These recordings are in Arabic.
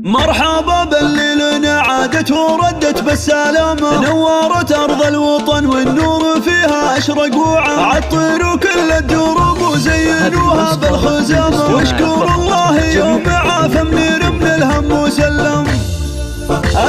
مرحبا بالليل عادت وردت بالسلامة، نورت أرض الوطن والنور فيها أشرق وعم، عطروا كل الدروب وزينوها بالخزامة، واشكر الله يوم عافى منير من الهم وسلم.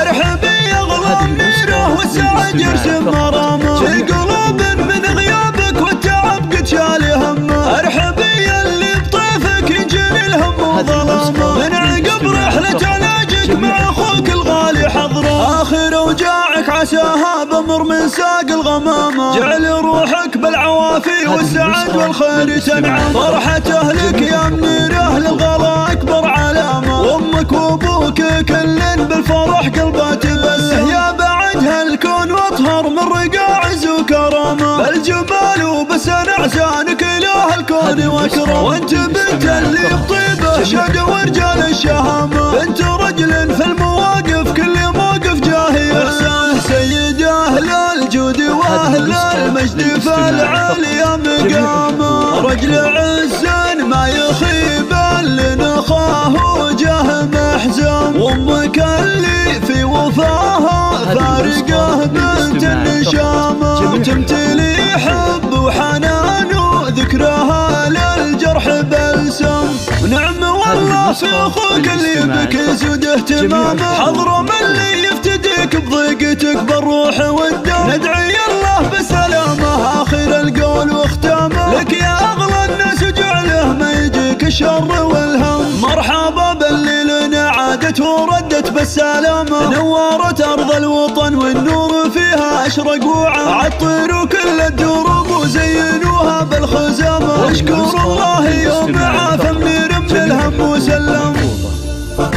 ارحبي يا غلا منيره والسعد يرسم مرامه، في قلوب من غيابك والتعب قد شال همه، ارحبي اللي بطيفك ينجلي الهم وظلامه، من عقب رحلة علاجك مع اخوك الغالي حضره، اخر اوجاعك عساها بمر من ساق الغمامه، جعل روحك بالعوافي والسعد والخير تنعم، فرحة اهلك يا منيره للغلا اكبر علامه، وامك وابوك كل بالفرح قلبه تبسم، يا بعد هالكون واطهر من رقاع عز وكرامه، بالجمال وبسن احسانك اله الكون واكرم، وانت بنت اللي بطيبه شهد ورجال الشهامه، بنت رجل في المواقف كل موقف جاهي احسان، سيد اهل الجود واهل المجد فالعالي مقامه، رجل عز ما يخيب لنخاه وجه محزم، وامك اللي في وفاها فارقه بنت النشامه، تمتلي حب وحنان وذكرها للجرح بلسم، ونعم والله في اخوك اللي بك يزود اهتمامه، حضره من اللي يفتديك بضيقتك بالروح والدم، ندعي الله بسلامه اخر القول واختامه، لك يا اغلى الناس وجعله ما يجيك الشر والهم، مرحبا بالليل عادت وردت بالسلامة، نورت أرض الوطن والنور فيها أشرق وعم، عطروا كل الدروب وزينوها بالخزامة، واشكر الله يوم عافى منير من الهم وسلم.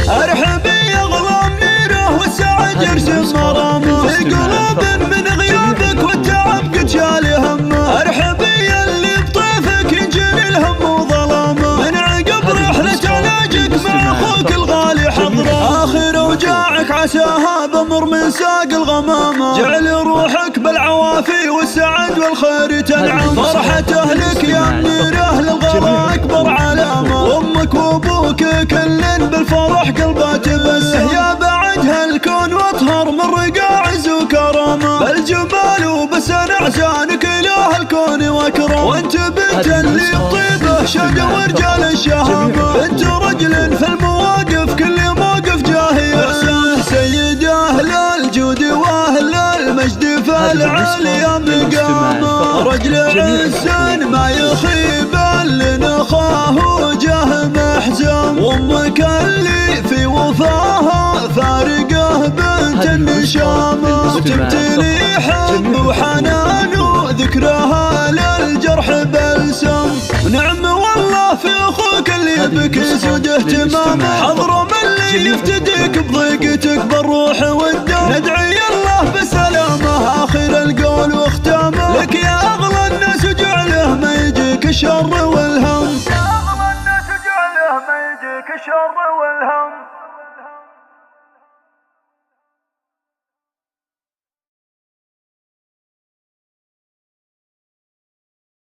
ارحبي يا غلا منيره والسعد يرسم مرامه، في قلوب من غيابك والتعب قد شال همه، ارحبي اللي بطيفك ينجلي الهم وظلامه، من عقب رحلة علاجك مع اخوك الغالي حضره، اخر اوجاعك عساها بمر من ساق الغمامه، جعل روحك بالعوافي والسعد والخير تنعم، فرحة اهلك يا منيره للغلا اكبر علامه، وامك وابوك كل بالفرح قلبه تبسم، يا بعد هالكون واطهر من رقاع عز وكرامه، بالجمال وبسن احسانك اله الكون واكرم، وانت بنت اللي بطيبه شهد ورجال الشهامه، بنت رجل في المواقف كل موقف جاهي احسان، سيد اهل الجود واهل المجد فالعالي مقامه، رجل عز ما يخيب لنخاه وجه محزم، وامك اللي في وفاها فارقه بنت النشامه، تمتلي حب وحنان وذكرها للجرح بلسم، ونعم والله في اخوك اللي بك يسود اهتمامه، حضره من اللي يفتديك بضيقتك بالروح والدم، ندعي الله بسلامه اخر القول واختامه، لك يا اغلى الناس وجعله ما يجيك الشر والهم، يا اغلى الناس وجعله ما يجيك الشر والهم.